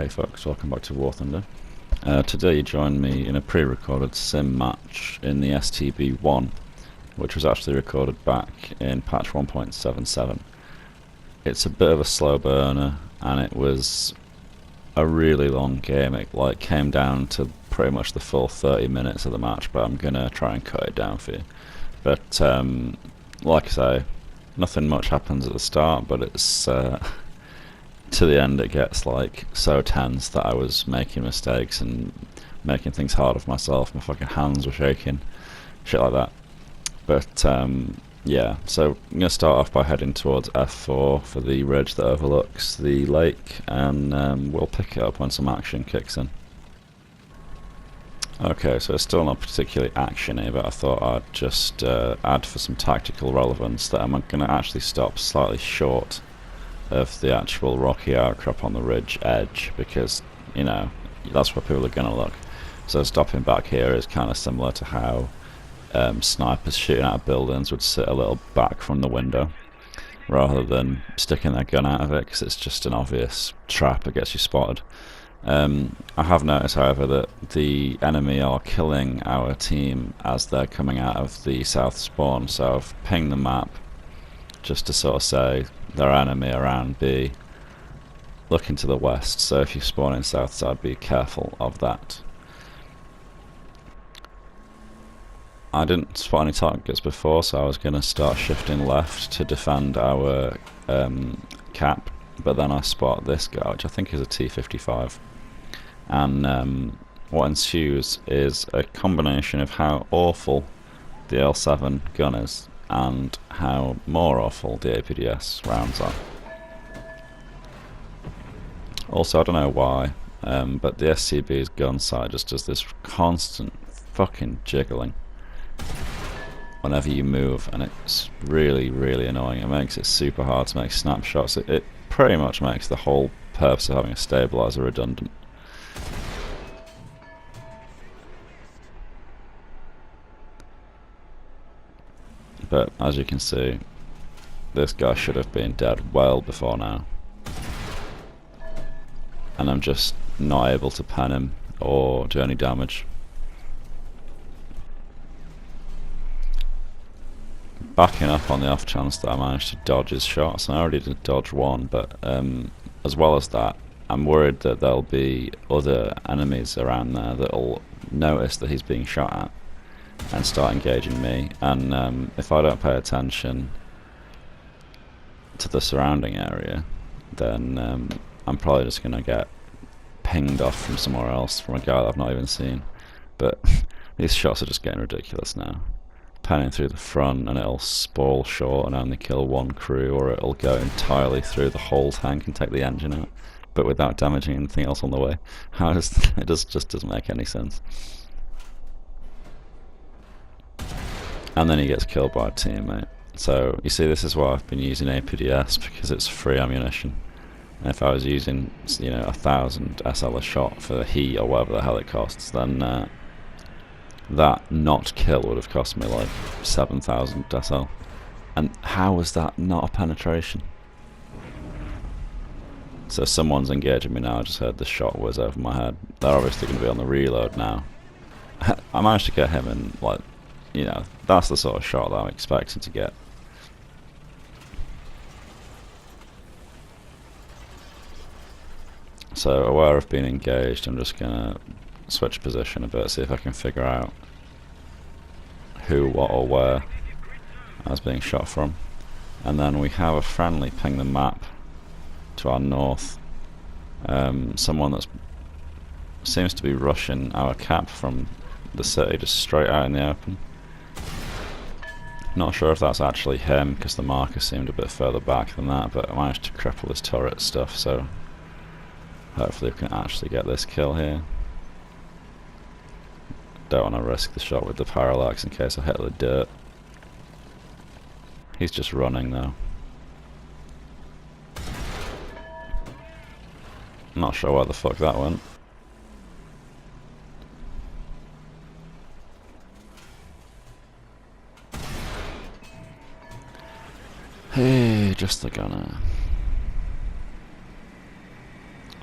Hey folks, welcome back to WarThunder. Today you joined me in a pre-recorded sim match in the STB-1, which was actually recorded back in patch 1.77. It's a bit of a slow burner, and it was a really long game. It came down to pretty much the full 30 minutes of the match, but I'm gonna try and cut it down for you. But like I say, nothing much happens at the start, but it's to the end it gets so tense that I was making mistakes and making things harder for myself. My fucking hands were shaking, shit like that. But yeah, so I'm going to start off by heading towards F4 for the ridge that overlooks the lake, and we'll pick it up when some action kicks in. Okay, so it's still not particularly actiony, but I thought I'd just add for some tactical relevance that I'm going to actually stop slightly short of the actual rocky outcrop on the ridge edge, because, you know, that's where people are going to look. So stopping back here is kind of similar to how snipers shooting out of buildings would sit a little back from the window rather than sticking their gun out of it, because it's just an obvious trap that gets you spotted. I have noticed, however, that the enemy are killing our team as they're coming out of the south spawn, so I've pinged the map just to sort of say their enemy around B, looking to the west, so if you spawn in south side, be careful of that. I didn't spot any targets before, so I was going to start shifting left to defend our cap, but then I spot this guy, which I think is a T-55, and what ensues is a combination of how awful the L7 gun is and how more awful the APDS rounds are. Also, I don't know why, but the SCB's gun sight just does this constant fucking jiggling whenever you move, and it's really, really annoying. It makes it super hard to make snapshots. It pretty much makes the whole purpose of having a stabilizer redundant. But as you can see, this guy should have been dead well before now, and I'm just not able to pen him or do any damage. Backing up on the off chance that I managed to dodge his shots, and I already did dodge one, but as well as that, I'm worried that there'll be other enemies around there that'll notice that he's being shot at and start engaging me, and if I don't pay attention to the surrounding area, then I'm probably just going to get pinged off from somewhere else, from a guy that I've not even seen. But these shots are just getting ridiculous now. Penning through the front and it'll spoil short and only kill one crew, or it'll go entirely through the whole tank and take the engine out, but without damaging anything else on the way. It just doesn't make any sense. And then he gets killed by a teammate. So you see, this is why I've been using APDS, because it's free ammunition. And if I was using, you know, 1,000 SL a shot for the heat or whatever the hell it costs, then that not kill would have cost me like 7,000 SL. And how was that not a penetration? So someone's engaging me now. I just heard the shot whiz over my head. They're obviously going to be on the reload now. I managed to get him in, like, you know, that's the sort of shot that I'm expecting to get. So, aware of being engaged, I'm just gonna switch position a bit, see if I can figure out who, what, or where I was being shot from. And then we have a friendly ping the map to our north. Someone that seems to be rushing our cap from the city, just straight out in the open. Not sure if that's actually him, because the marker seemed a bit further back than that, but I managed to cripple his turret stuff, so hopefully we can actually get this kill here. Don't want to risk the shot with the parallax in case I hit the dirt. He's just running though. I'm not sure where the fuck that went. Hey, just the gunner.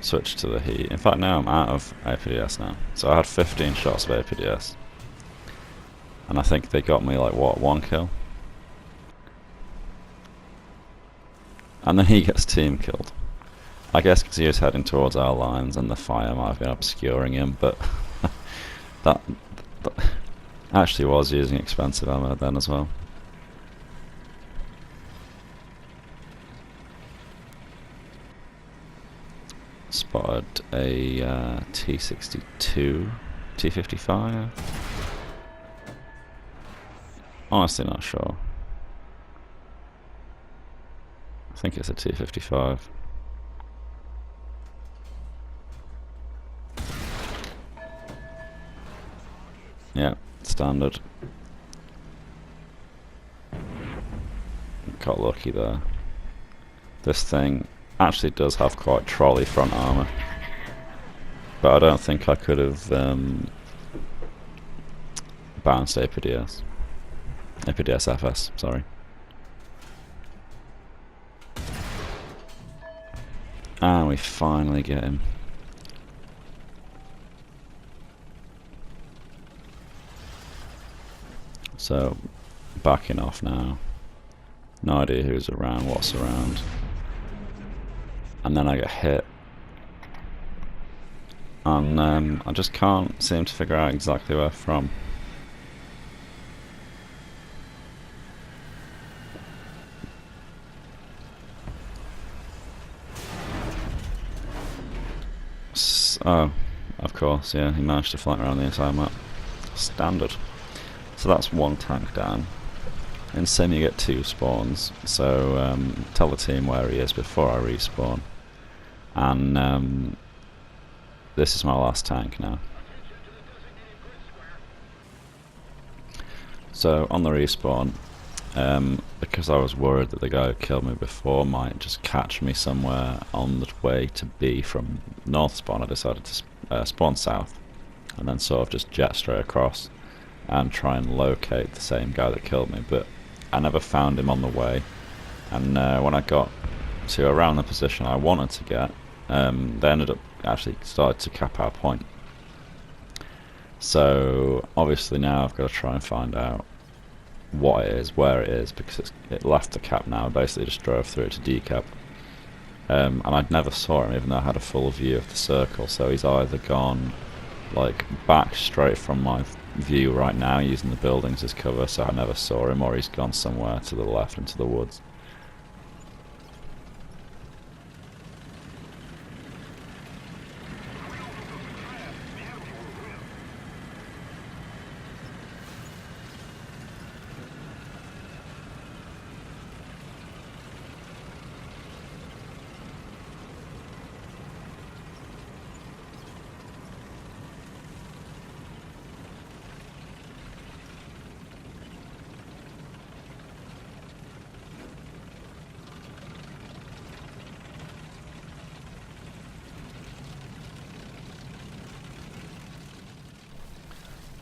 switch to the heat. In fact, now I'm out of APDS now. So I had 15 shots of APDS. And I think they got me like, what, 1 kill? And then he gets team killed. I guess because he was heading towards our lines and the fire might have been obscuring him, but that actually was using expensive ammo then as well. Spotted a T62, T55. Honestly not sure. I think it's a T55. Yeah, standard. Got lucky there. This thing actually does have quite trolley front armor, but I don't think I could have bounced APDS FS, sorry. And we finally get him. So, backing off now. No idea who's around, what's around. And then I get hit. And I just can't seem to figure out exactly where from. Oh, of course, yeah, he managed to flank around the entire map. Standard. So that's 1 tank down. In Sim you get 2 spawns, so tell the team where he is before I respawn. And this is my last tank now. So on the respawn, because I was worried that the guy who killed me before might just catch me somewhere on the way to B from north spawn, I decided to spawn south and then sort of just jet straight across and try and locate the same guy that killed me, but I never found him on the way. And when I got to around the position I wanted to get, they ended up actually started to cap our point. So obviously now I've got to try and find out what it is, where it is, because it left the cap now. I basically just drove through it to decap. And I'd never saw him even though I had a full view of the circle, so he's either gone like back straight from my view right now using the buildings as cover, so I never saw him, or he's gone somewhere to the left into the woods.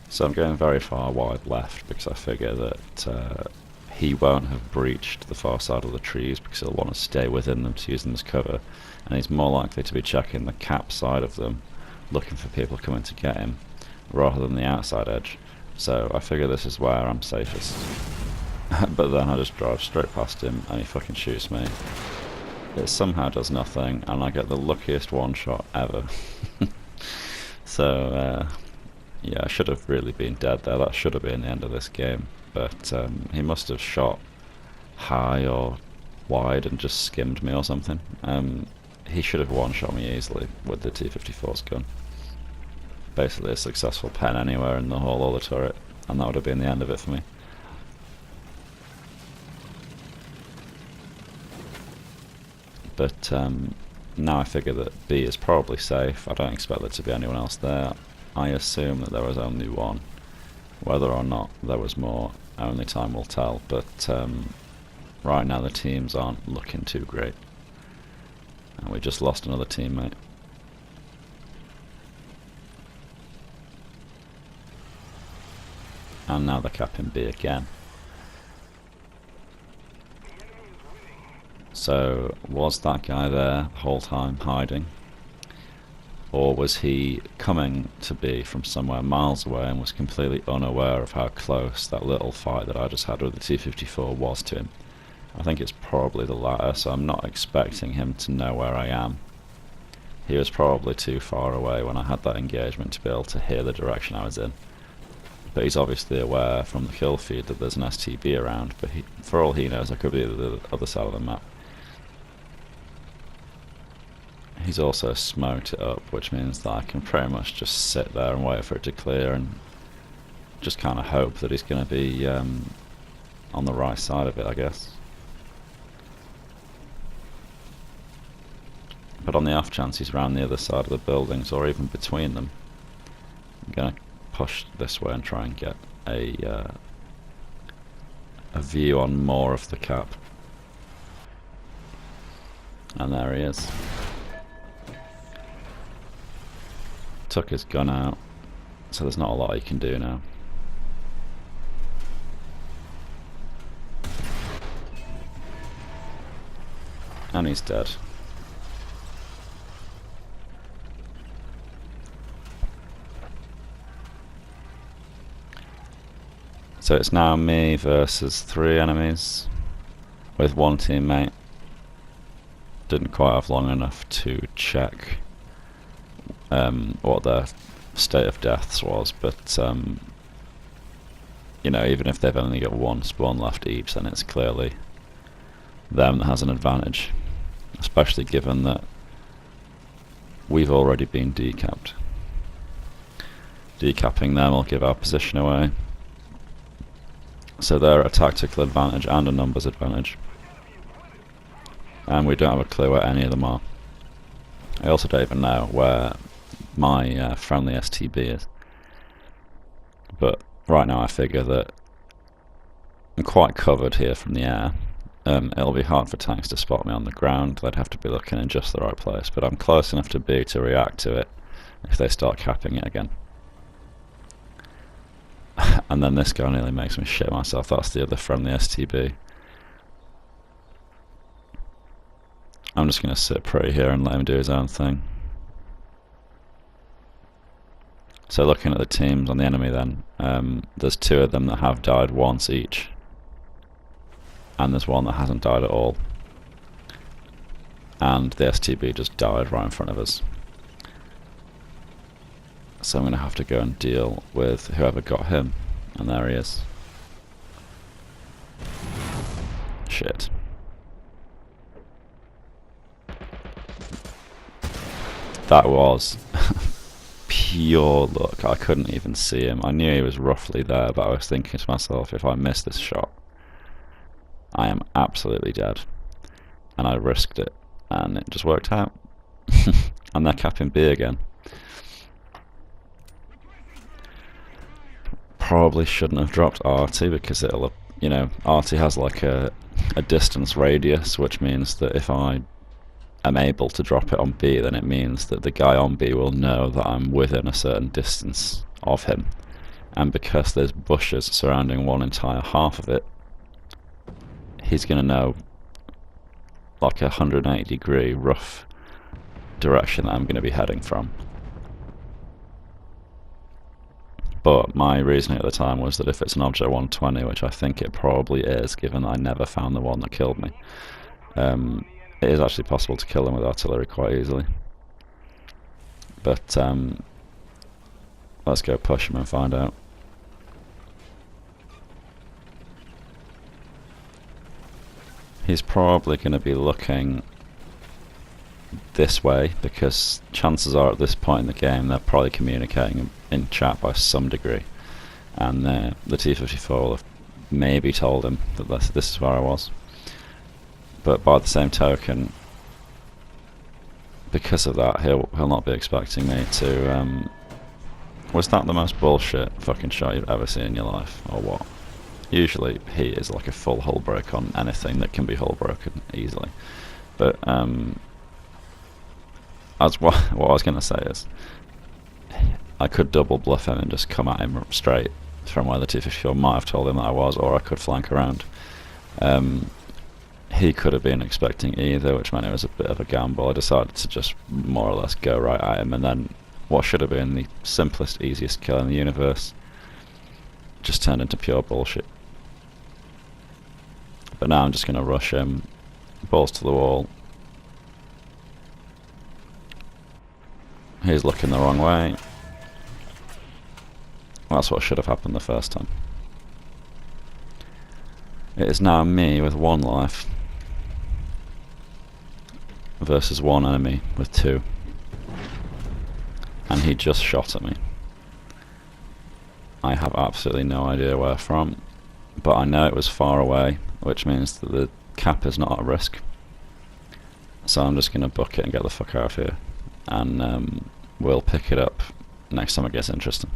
So I'm going very far wide left because I figure that he won't have breached the far side of the trees because he'll want to stay within them to use them as cover, and he's more likely to be checking the cap side of them, looking for people coming to get him, rather than the outside edge. So I figure this is where I'm safest. But then I just drive straight past him and he fucking shoots me. It somehow does nothing and I get the luckiest one shot ever. So yeah, I should have really been dead there. That should have been the end of this game. But he must have shot high or wide and just skimmed me or something. He should have one-shot me easily with the T-54's gun. Basically a successful pen anywhere in the whole other turret, and that would have been the end of it for me. But now I figure that B is probably safe. I don't expect there to be anyone else there. I assume that there was only one. Whether or not there was more, only time will tell, but right now the teams aren't looking too great. And we just lost another teammate. And now they're capping B again. So, was that guy there the whole time hiding? or was he coming to B from somewhere miles away and was completely unaware of how close that little fight that I just had with the T-54 was to him? I think it's probably the latter, so I'm not expecting him to know where I am. He was probably too far away when I had that engagement to be able to hear the direction I was in. But he's obviously aware from the kill feed that there's an STB around, but for all he knows I could be at the other side of the map. He's also smoked it up, which means that I can pretty much just sit there and wait for it to clear and just kind of hope that he's going to be on the right side of it, I guess. But on the off chance he's around the other side of the buildings or even between them, I'm going to push this way and try and get a view on more of the cap. And there he is. Took his gun out, so there's not a lot he can do now. And he's dead. So it's now me versus 3 enemies with 1 teammate. Didn't quite have long enough to check what their state of deaths was, but you know, even if they've only got 1 spawn left each, then it's clearly them that has an advantage, especially given that we've already been decapped. Decapping them will give our position away, so they're at a tactical advantage and a numbers advantage, and we don't have a clue where any of them are. I also don't even know where my friendly STB is, but right now I figure that I'm quite covered here from the air. It'll be hard for tanks to spot me on the ground. They'd have to be looking in just the right place, but I'm close enough to B to react to it if they start capping it again. And then this guy nearly makes me shit myself. That's the other friendly STB. I'm just going to sit pretty here and let him do his own thing. So looking at the teams on the enemy then, there's 2 of them that have died once each, and there's 1 that hasn't died at all, and the STB just died right in front of us. So I'm going to have to go and deal with whoever got him, and there he is. Shit. That was pure luck. I couldn't even see him. I knew he was roughly there, but I was thinking to myself, if I miss this shot, I am absolutely dead. And I risked it, and it just worked out. And they're capping B again. Probably shouldn't have dropped RT, because it'll, you know, RT has like a distance radius, which means that if I am able to drop it on B, then it means that the guy on B will know that I'm within a certain distance of him. And because there's bushes surrounding 1 entire half of it, he's going to know like a 180-degree rough direction that I'm going to be heading from. But my reasoning at the time was that if it's an Object 120, which I think it probably is, given that I never found the one that killed me, it is actually possible to kill them with artillery quite easily. But let's go push him and find out. He's probably going to be looking this way, because chances are at this point in the game they're probably communicating in chat by some degree, and the T-54 will have maybe told him that this is where I was. But by the same token, because of that, he'll not be expecting me to. Was that the most bullshit fucking shot you've ever seen in your life, or what? Usually he is like a full hull break on anything that can be hull broken easily. But as what I was going to say is, I could double bluff him and just come at him straight from where the T-54 might have told him that I was, or I could flank around. He could have been expecting either, which meant it was a bit of a gamble. I decided to just more or less go right at him, and then what should have been the simplest, easiest kill in the universe just turned into pure bullshit. But now I'm just going to rush him, balls to the wall. He's looking the wrong way. That's what should have happened the first time. It is now me with 1 life versus 1 enemy with 2. And he just shot at me. I have absolutely no idea where from, but I know it was far away, which means that the cap is not at risk. So I'm just going to book it and get the fuck out of here, and we'll pick it up next time it gets interesting.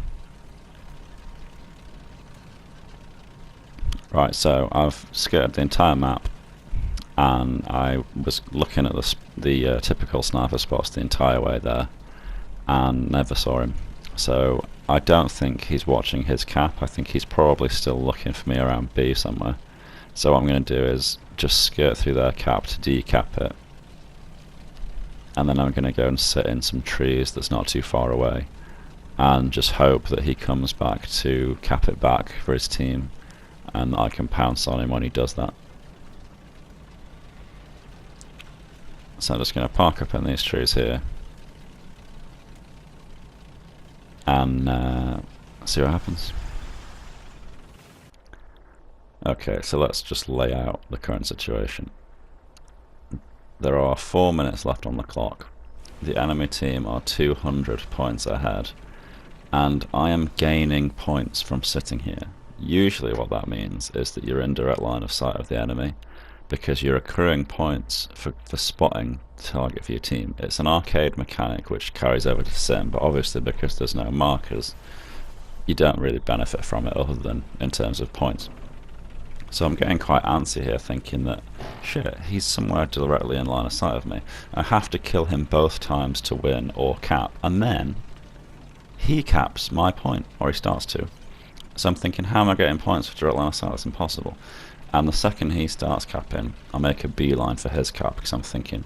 Right, so I've skirted the entire map, and I was looking at the typical sniper spots the entire way there, and never saw him. So I don't think he's watching his cap. I think he's probably still looking for me around B somewhere. So what I'm going to do is just skirt through their cap to decap it, and then I'm going to go and sit in some trees that's not too far away, and just hope that he comes back to cap it back for his team, and I can pounce on him when he does that. So I'm just going to park up in these trees here and see what happens. Okay, so let's just lay out the current situation. There are 4 minutes left on the clock. The enemy team are 200 points ahead, and I am gaining points from sitting here. Usually what that means is that you're in direct line of sight of the enemy, because you're accruing points for spotting the target for your team. It's an arcade mechanic which carries over to Sim, but obviously because there's no markers, you don't really benefit from it other than in terms of points. So I'm getting quite antsy here, thinking that, shit, he's somewhere directly in line of sight of me. I have to kill him both times to win or cap, and then he caps my point, or he starts to. So I'm thinking, how am I getting points for direct line of sight? That's impossible. And the second he starts capping, I make a beeline for his cap, because I'm thinking,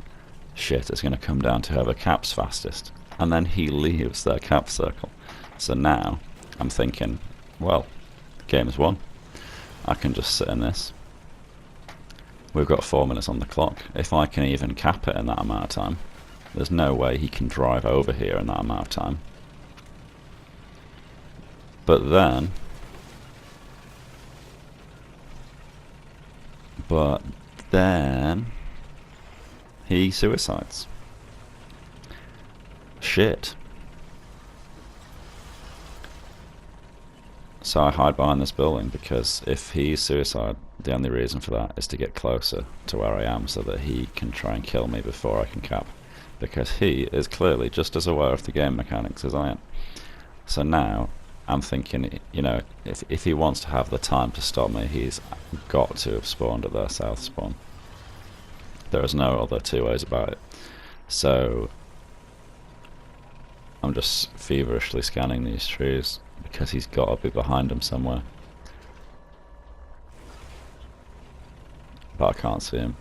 shit, it's going to come down to whoever caps fastest. And then he leaves their cap circle. So now I'm thinking, well, the game's won. I can just sit in this. We've got 4 minutes on the clock. If I can even cap it in that amount of time, there's no way he can drive over here in that amount of time. But then he suicides. Shit. So I hide behind this building, because if he suicide, the only reason for that is to get closer to where I am so that he can try and kill me before I can cap, because he is clearly just as aware of the game mechanics as I am. So now I'm thinking, you know, if he wants to have the time to stop me, he's got to have spawned at their south spawn. There is no other two ways about it. So I'm just feverishly scanning these trees, because he's got to be behind him somewhere. But I can't see him.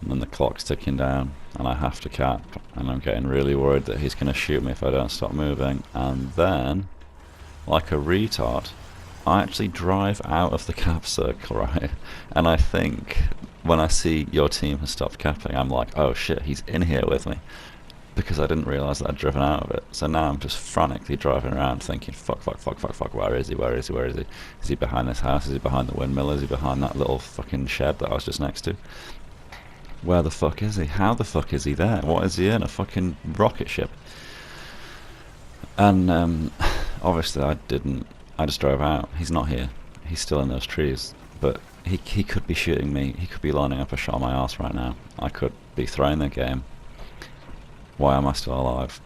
And then the clock's ticking down, and I have to cap, and I'm getting really worried that he's going to shoot me if I don't stop moving. And then, like a retard, I actually drive out of the cap circle, right? And I think when I see your team has stopped capping, I'm like, oh shit, he's in here with me, because I didn't realise that I'd driven out of it. So now I'm just frantically driving around thinking, fuck, where is he? Is he behind this house? Is he behind the windmill? Is he behind that little fucking shed that I was just next to? Where the fuck is he? How the fuck is he there? What is he in? A fucking rocket ship? And obviously I just drove out. He's not here. He's still in those trees. But he could be shooting me. He could be lining up a shot on my arse right now. I could be throwing the game. Why am I still alive?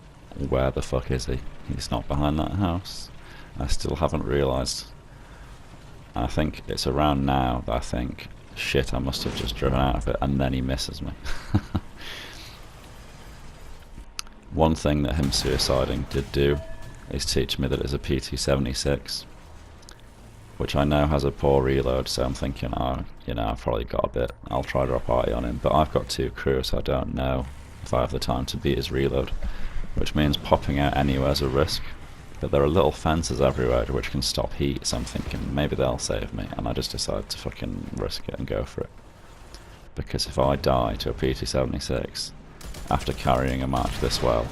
Where the fuck is he? He's not behind that house. I still haven't realised. I think it's around now that I think, shit, I must have just driven out of it, and then he misses me. One thing that him suiciding did do is teach me that it's a PT-76. which I know has a poor reload, so I'm thinking, oh, you know, I've probably got a bit, I'll try drop arty on him, but I've got 2 crew, so I don't know if I have the time to beat his reload, which means popping out anywhere is a risk. But there are little fences everywhere which can stop heat, so I'm thinking maybe they'll save me, and I just decide to fucking risk it and go for it. Because if I die to a PT-76 after carrying a match this well,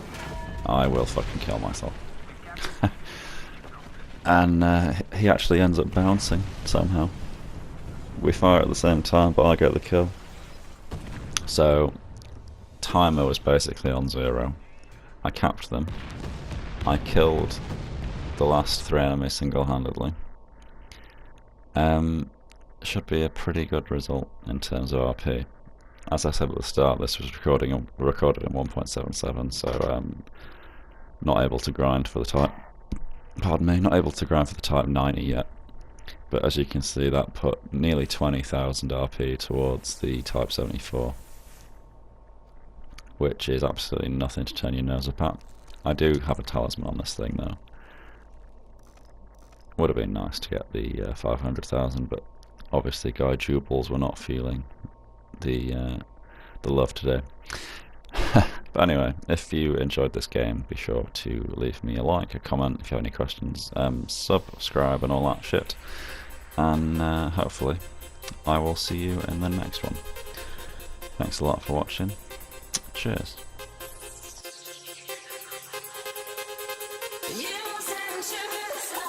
I will fucking kill myself. And he actually ends up bouncing somehow. We fire at the same time, but I get the kill. So timer was basically on 0. I capped them. I killed the last 3 enemies single-handedly. Should be a pretty good result in terms of RP. As I said at the start, this was recorded in 1.77, so not able to grind for the type. Pardon me, not able to grind for the type 90 yet. But as you can see, that put nearly 20,000 RP towards the type 74, which is absolutely nothing to turn your nose up at. I do have a talisman on this thing though. Would have been nice to get the 500,000, but obviously Guy Jubal's were not feeling the love today. But anyway, if you enjoyed this game, be sure to leave me a like, a comment if you have any questions, subscribe and all that shit. And hopefully I will see you in the next one. Thanks a lot for watching. Cheers. You send sugars.